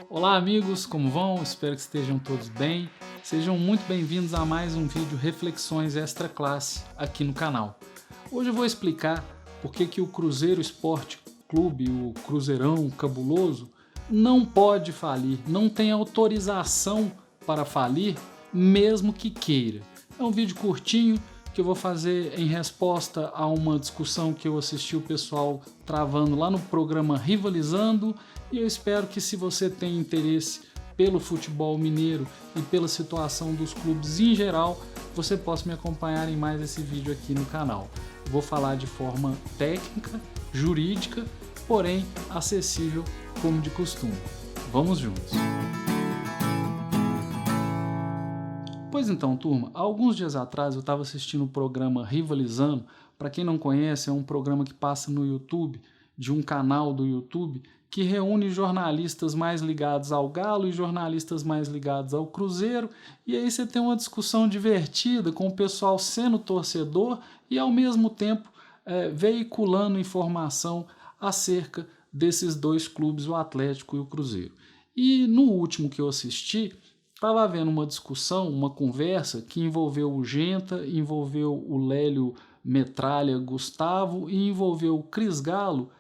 Olá amigos, como vão? Espero que estejam todos bem. Sejam muito bem-vindos a mais um vídeo Reflexões Extra Classe aqui no canal. Hoje eu vou explicar por que o Cruzeiro Esporte Clube, o Cruzeirão cabuloso, não pode falir, não tem autorização para falir, mesmo que queira. É um vídeo curtinho que eu vou fazer em resposta a uma discussão que eu assisti o pessoal travando lá no programa Rivalizando, e eu espero que, se você tem interesse pelo futebol mineiro e pela situação dos clubes em geral, você possa me acompanhar em mais esse vídeo aqui no canal. Vou falar de forma técnica, jurídica, porém acessível como de costume. Vamos juntos! Pois então, turma, há alguns dias atrás eu estava assistindo o programa Rivalizando. Para quem não conhece, é um programa que passa no YouTube, de um canal do YouTube, que reúne jornalistas mais ligados ao Galo e jornalistas mais ligados ao Cruzeiro, e aí você tem uma discussão divertida com o pessoal sendo torcedor e ao mesmo tempo veiculando informação acerca desses dois clubes, o Atlético e o Cruzeiro. E no último que eu assisti, estava havendo uma discussão, uma conversa que envolveu o Genta, envolveu o Lélio Metralha Gustavo e envolveu o Cris Galo,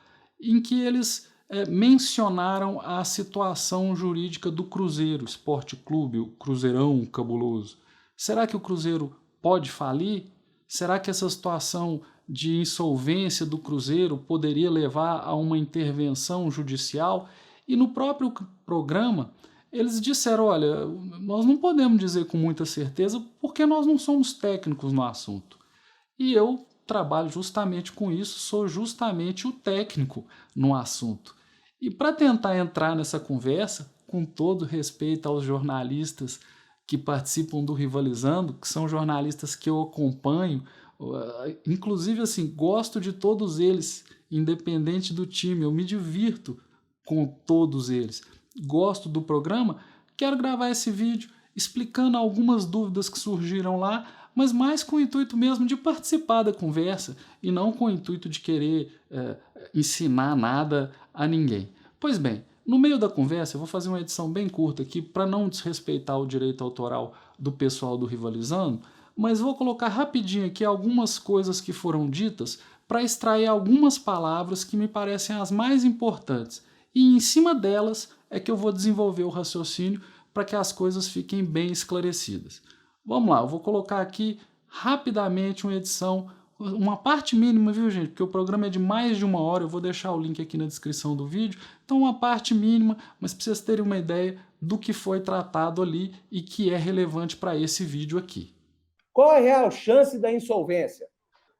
em que eles mencionaram a situação jurídica do Cruzeiro Esporte Clube, o Cruzeirão cabuloso. Será que o Cruzeiro pode falir? Será que essa situação de insolvência do Cruzeiro poderia levar a uma intervenção judicial? E no próprio programa, eles disseram, olha, nós não podemos dizer com muita certeza porque nós não somos técnicos no assunto. E eu trabalho justamente com isso, sou justamente o técnico no assunto. E para tentar entrar nessa conversa, com todo respeito aos jornalistas que participam do Rivalizando, que são jornalistas que eu acompanho, inclusive assim, gosto de todos eles, independente do time, eu me divirto com todos eles. Gosto do programa, quero gravar esse vídeo explicando algumas dúvidas que surgiram lá, mas mais com o intuito mesmo de participar da conversa e não com o intuito de querer ensinar nada a ninguém. Pois bem, no meio da conversa eu vou fazer uma edição bem curta aqui para não desrespeitar o direito autoral do pessoal do Rivalizando, mas vou colocar rapidinho aqui algumas coisas que foram ditas para extrair algumas palavras que me parecem as mais importantes, e em cima delas é que eu vou desenvolver o raciocínio para que as coisas fiquem bem esclarecidas. Vamos lá, eu vou colocar aqui rapidamente uma edição, uma parte mínima, viu gente? Porque o programa é de mais de 1 hora, eu vou deixar o link aqui na descrição do vídeo. Então uma parte mínima, mas para vocês terem uma ideia do que foi tratado ali e que é relevante para esse vídeo aqui. Qual a real chance da insolvência?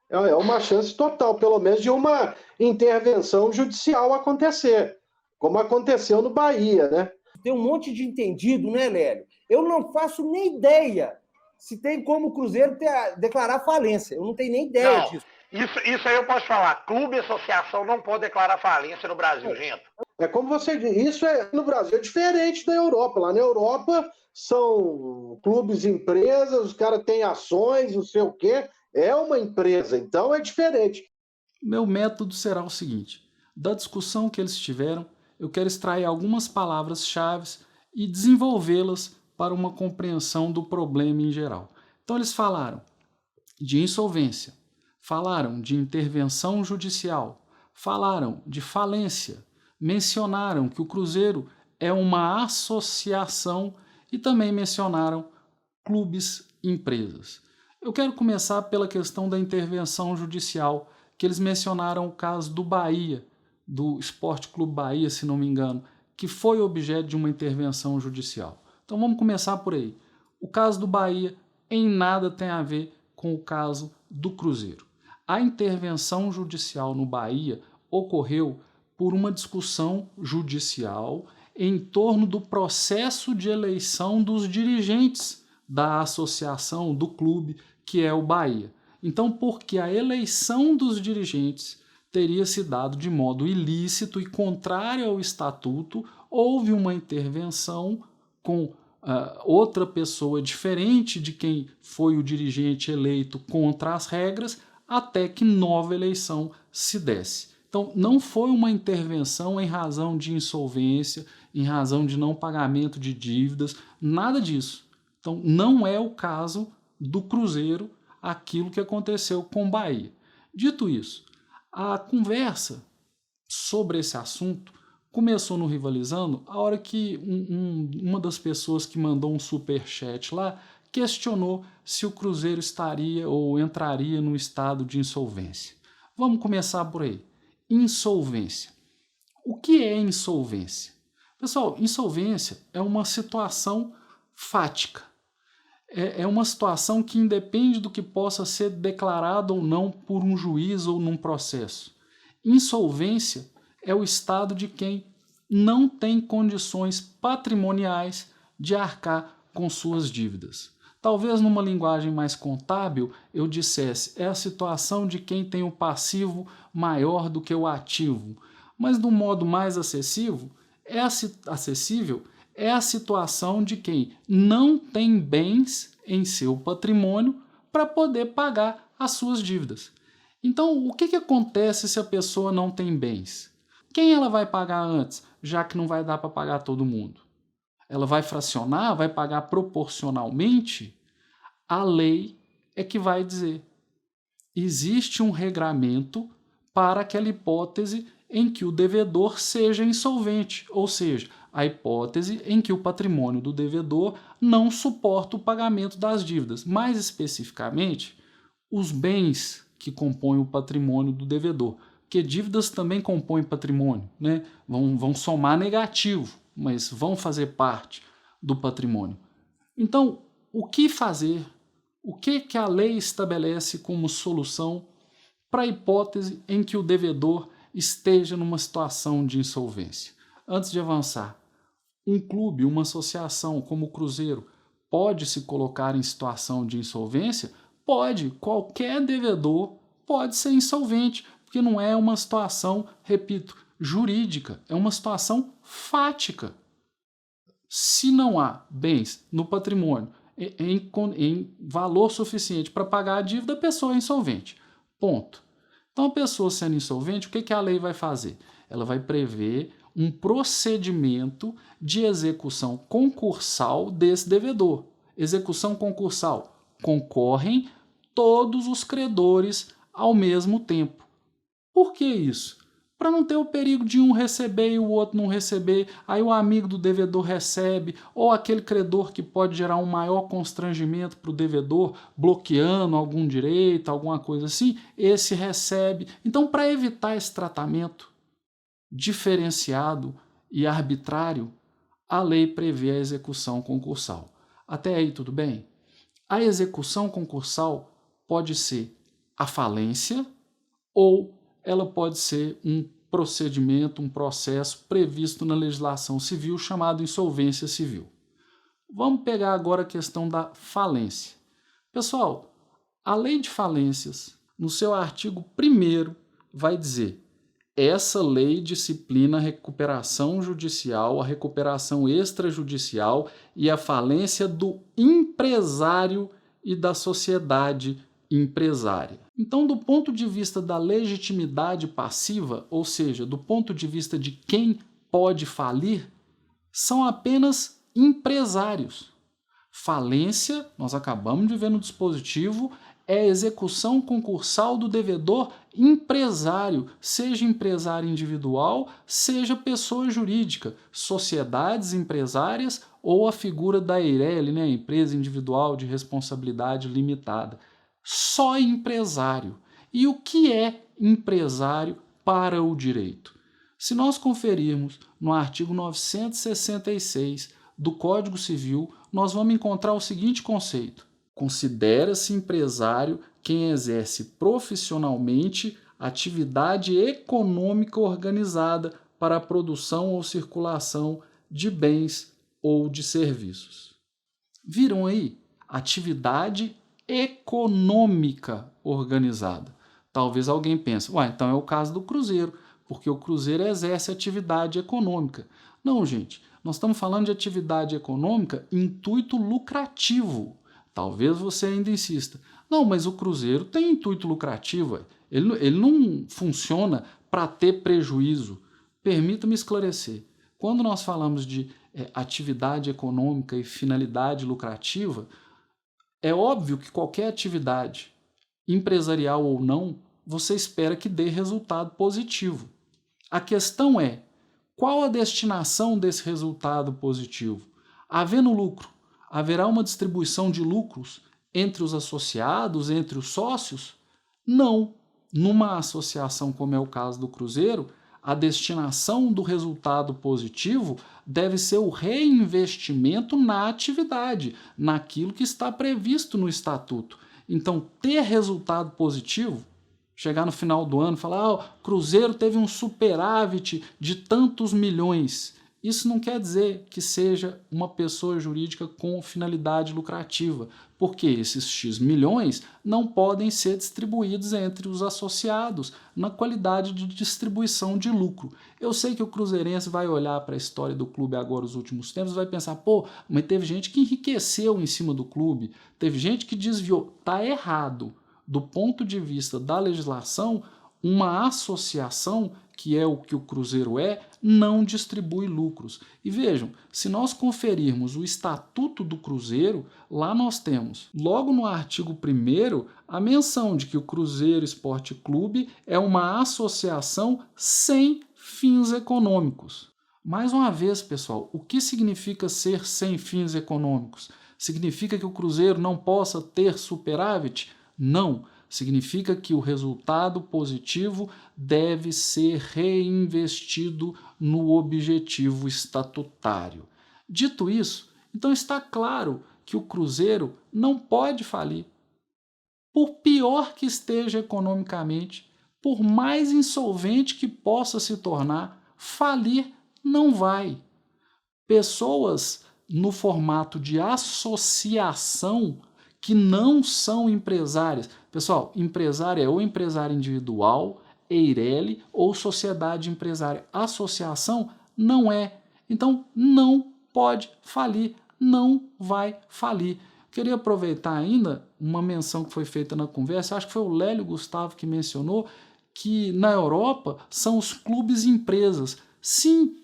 É uma chance total, pelo menos, de uma intervenção judicial acontecer, como aconteceu no Bahia, né? Tem um monte de entendido, né, Lélio? Eu não faço nem ideia se tem como o Cruzeiro declarar falência. Eu não tenho nem ideia disso. Isso aí eu posso falar. Clube e associação não pode declarar falência no Brasil, gente. É como você diz, isso no Brasil é diferente da Europa. Lá na Europa são clubes, empresas, os caras têm ações, não sei o quê. É uma empresa, então é diferente. Meu método será o seguinte: da discussão que eles tiveram, eu quero extrair algumas palavras-chave e desenvolvê-las para uma compreensão do problema em geral. Então eles falaram de insolvência, falaram de intervenção judicial, falaram de falência, mencionaram que o Cruzeiro é uma associação e também mencionaram clubes e empresas. Eu quero começar pela questão da intervenção judicial, que eles mencionaram o caso do Bahia, do Esporte Clube Bahia, se não me engano, que foi objeto de uma intervenção judicial. Então vamos começar por aí. O caso do Bahia em nada tem a ver com o caso do Cruzeiro. A intervenção judicial no Bahia ocorreu por uma discussão judicial em torno do processo de eleição dos dirigentes da associação, do clube, que é o Bahia. Então, porque a eleição dos dirigentes teria se dado de modo ilícito e contrário ao estatuto, houve uma intervenção com outra pessoa diferente de quem foi o dirigente eleito contra as regras, até que nova eleição se desse. Então, não foi uma intervenção em razão de insolvência, em razão de não pagamento de dívidas, nada disso. Então, não é o caso do Cruzeiro aquilo que aconteceu com o Bahia. Dito isso, a conversa sobre esse assunto começou no Rivalizando a hora que uma das pessoas que mandou um superchat lá questionou se o Cruzeiro estaria ou entraria no estado de insolvência. Vamos começar por aí. Insolvência. O que é insolvência? Pessoal, insolvência é uma situação fática. É uma situação que independe do que possa ser declarado ou não por um juiz ou num processo. Insolvência é o estado de quem não tem condições patrimoniais de arcar com suas dívidas. Talvez numa linguagem mais contábil eu dissesse é a situação de quem tem o passivo maior do que o ativo, mas de um modo mais acessível é a situação de quem não tem bens em seu patrimônio para poder pagar as suas dívidas. Então, o que acontece se a pessoa não tem bens? Quem ela vai pagar antes, já que não vai dar para pagar todo mundo? Ela vai fracionar, vai pagar proporcionalmente? A lei é que vai dizer. Existe um regramento para aquela hipótese em que o devedor seja insolvente, ou seja, a hipótese em que o patrimônio do devedor não suporta o pagamento das dívidas. Mais especificamente, os bens que compõem o patrimônio do devedor. Porque dívidas também compõem patrimônio, né? Vão somar negativo, mas vão fazer parte do patrimônio. Então, o que fazer? O que a lei estabelece como solução para a hipótese em que o devedor esteja numa situação de insolvência? Antes de avançar, um clube, uma associação como o Cruzeiro pode se colocar em situação de insolvência? Pode. Qualquer devedor pode ser insolvente, porque não é uma situação, repito, jurídica, é uma situação fática. Se não há bens no patrimônio em valor suficiente para pagar a dívida, a pessoa é insolvente. Ponto. Então, a pessoa sendo insolvente, o que a lei vai fazer? Ela vai prever um procedimento de execução concursal desse devedor. Execução concursal. Concorrem todos os credores ao mesmo tempo. Por que isso? Para não ter o perigo de um receber e o outro não receber, aí o amigo do devedor recebe, ou aquele credor que pode gerar um maior constrangimento para o devedor, bloqueando algum direito, alguma coisa assim, esse recebe. Então, para evitar esse tratamento diferenciado e arbitrário, a lei prevê a execução concursal. Até aí, tudo bem? A execução concursal pode ser a falência ou ela pode ser um procedimento, um processo previsto na legislação civil chamado insolvência civil. Vamos pegar agora a questão da falência. Pessoal, a lei de falências, no seu artigo 1º, vai dizer: essa lei disciplina a recuperação judicial, a recuperação extrajudicial e a falência do empresário e da sociedade empresária. Então, do ponto de vista da legitimidade passiva, ou seja, do ponto de vista de quem pode falir, são apenas empresários. Falência, nós acabamos de ver no dispositivo, é a execução concursal do devedor empresário, seja empresário individual, seja pessoa jurídica, sociedades empresárias ou a figura da EIRELI, né, empresa individual de responsabilidade limitada. Só empresário. E o que é empresário para o direito? Se nós conferirmos no artigo 966 do Código Civil, nós vamos encontrar o seguinte conceito: considera-se empresário quem exerce profissionalmente atividade econômica organizada para a produção ou circulação de bens ou de serviços. Viram aí? Atividade econômica organizada. Talvez alguém pense, então é o caso do Cruzeiro, porque o Cruzeiro exerce atividade econômica. Não, gente, nós estamos falando de atividade econômica intuito lucrativo. Talvez você ainda insista. Não, mas o Cruzeiro tem intuito lucrativo. Ele não funciona para ter prejuízo. Permita-me esclarecer. quando nós falamos de atividade econômica e finalidade lucrativa, é óbvio que qualquer atividade, empresarial ou não, você espera que dê resultado positivo. A questão é, qual a destinação desse resultado positivo? Havendo lucro, haverá uma distribuição de lucros entre os associados, entre os sócios? Não. Numa associação, como é o caso do Cruzeiro, a destinação do resultado positivo deve ser o reinvestimento na atividade, naquilo que está previsto no estatuto. Então, ter resultado positivo, chegar no final do ano e falar, o Cruzeiro teve um superávit de tantos milhões. Isso não quer dizer que seja uma pessoa jurídica com finalidade lucrativa, porque esses X milhões não podem ser distribuídos entre os associados na qualidade de distribuição de lucro. Eu sei que o cruzeirense vai olhar para a história do clube agora, os últimos tempos, e vai pensar, mas teve gente que enriqueceu em cima do clube, teve gente que desviou. Está errado. Do ponto de vista da legislação, uma associação, que é o que o Cruzeiro não distribui lucros. E vejam, se nós conferirmos o Estatuto do Cruzeiro, lá nós temos, logo no artigo 1º, a menção de que o Cruzeiro Esporte Clube é uma associação sem fins econômicos. Mais uma vez, pessoal, o que significa ser sem fins econômicos? Significa que o Cruzeiro não possa ter superávit? Não. Significa que o resultado positivo deve ser reinvestido no objetivo estatutário. Dito isso, então está claro que o Cruzeiro não pode falir. Por pior que esteja economicamente, por mais insolvente que possa se tornar, falir não vai. Pessoas no formato de associação que não são empresárias. Pessoal, empresário é ou empresário individual, EIRELI ou sociedade empresária. Associação não é. Então, não pode falir, não vai falir. Queria aproveitar ainda uma menção que foi feita na conversa, acho que foi o Lélio Gustavo que mencionou, que na Europa são os clubes empresas. Sim,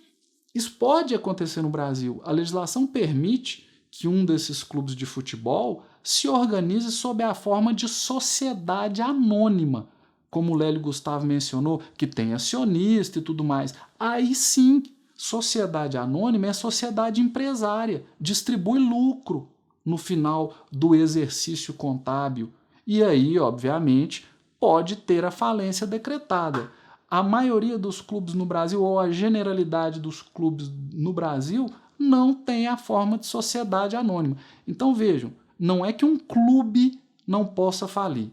isso pode acontecer no Brasil. A legislação permite que um desses clubes de futebol se organize sob a forma de sociedade anônima, como o Lélio Gustavo mencionou, que tem acionista e tudo mais. Aí sim, sociedade anônima é sociedade empresária, distribui lucro no final do exercício contábil. E aí, obviamente, pode ter a falência decretada. A maioria dos clubes no Brasil, ou a generalidade dos clubes no Brasil, não tem a forma de sociedade anônima. Então vejam, não é que um clube não possa falir,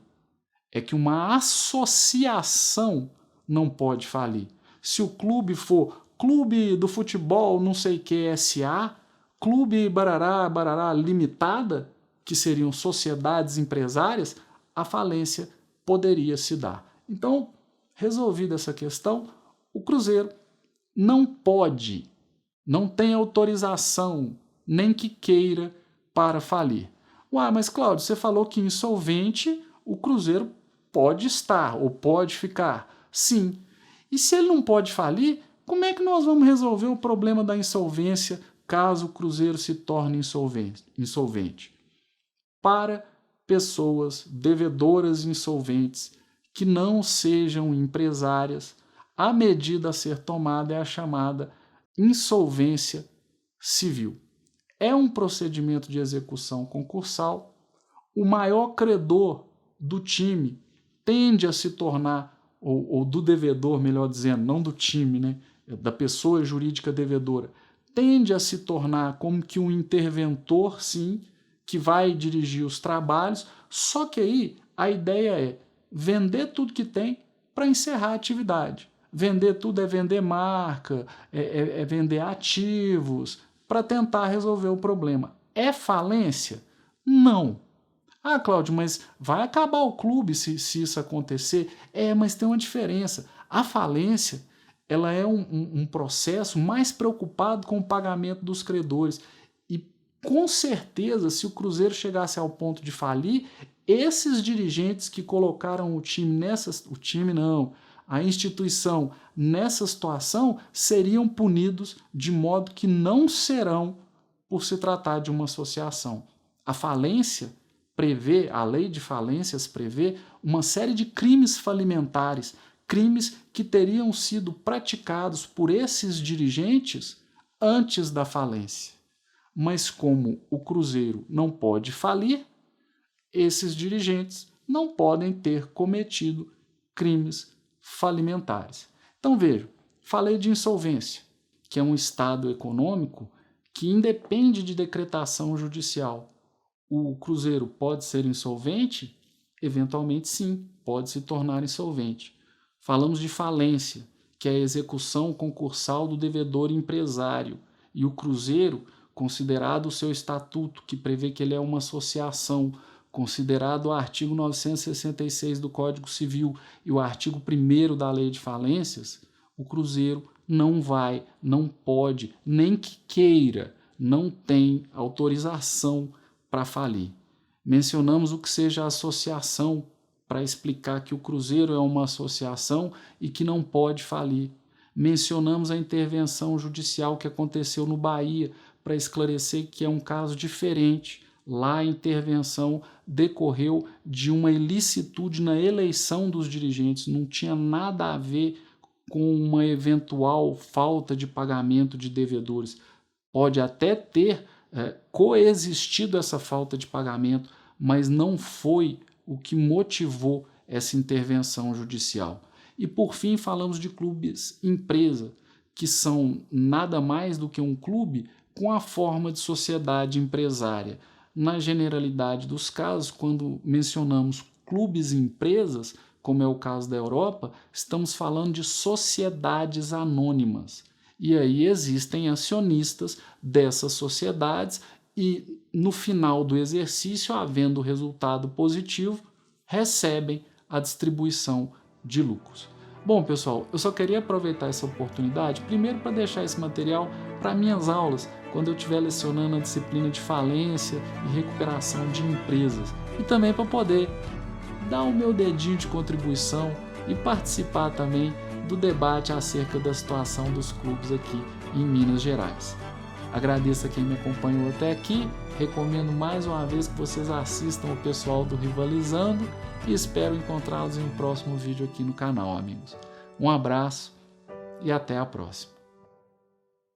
é que uma associação não pode falir. Se o clube for Clube do Futebol não sei que S.A., Clube Barará, Barará Limitada, que seriam sociedades empresárias, a falência poderia se dar. Então, resolvida essa questão, o Cruzeiro não pode, não tem autorização, nem que queira, para falir. Mas Cláudio, você falou que insolvente o Cruzeiro pode estar ou pode ficar. Sim. E se ele não pode falir, como é que nós vamos resolver o problema da insolvência caso o Cruzeiro se torne insolvente? Para pessoas devedoras insolventes que não sejam empresárias, a medida a ser tomada é a chamada insolvência civil. É um procedimento de execução concursal. O maior credor do time tende a se tornar, ou do devedor, melhor dizendo, não do time, né? Da pessoa jurídica devedora, tende a se tornar como que um interventor, sim, que vai dirigir os trabalhos, só que aí a ideia é vender tudo que tem para encerrar a atividade. Vender tudo é vender marca, é vender ativos, para tentar resolver o problema. É falência? Não. Cláudio, mas vai acabar o clube se isso acontecer? Mas tem uma diferença. A falência, ela é um processo mais preocupado com o pagamento dos credores. E, com certeza, se o Cruzeiro chegasse ao ponto de falir, esses dirigentes que colocaram o time a instituição nessa situação seriam punidos de modo que não serão por se tratar de uma associação. A falência prevê, a lei de falências prevê uma série de crimes falimentares, crimes que teriam sido praticados por esses dirigentes antes da falência. Mas como o Cruzeiro não pode falir, esses dirigentes não podem ter cometido crimes falimentares. Então veja, falei de insolvência, que é um estado econômico que independe de decretação judicial. O Cruzeiro pode ser insolvente? Eventualmente sim, pode se tornar insolvente. Falamos de falência, que é a execução concursal do devedor empresário, e o Cruzeiro, considerado o seu estatuto, que prevê que ele é uma associação, considerado o artigo 966 do Código Civil e o artigo 1º da Lei de Falências, o Cruzeiro não vai, não pode, nem que queira, não tem autorização para falir. Mencionamos o que seja associação para explicar que o Cruzeiro é uma associação e que não pode falir. Mencionamos a intervenção judicial que aconteceu no Bahia para esclarecer que é um caso diferente. Lá a intervenção decorreu de uma ilicitude na eleição dos dirigentes, não tinha nada a ver com uma eventual falta de pagamento de devedores. Pode até ter coexistido essa falta de pagamento, mas não foi o que motivou essa intervenção judicial. E por fim falamos de clubes empresa, que são nada mais do que um clube com a forma de sociedade empresária. Na generalidade dos casos, quando mencionamos clubes e empresas, como é o caso da Europa, estamos falando de sociedades anônimas. E aí existem acionistas dessas sociedades e, no final do exercício, havendo resultado positivo, recebem a distribuição de lucros. Bom, pessoal, eu só queria aproveitar essa oportunidade, primeiro para deixar esse material para minhas aulas, quando eu estiver lecionando a disciplina de falência e recuperação de empresas, e também para poder dar o meu dedinho de contribuição e participar também do debate acerca da situação dos clubes aqui em Minas Gerais. Agradeço a quem me acompanhou até aqui, recomendo mais uma vez que vocês assistam o pessoal do Rivalizando e espero encontrá-los em um próximo vídeo aqui no canal, amigos. Um abraço e até a próxima.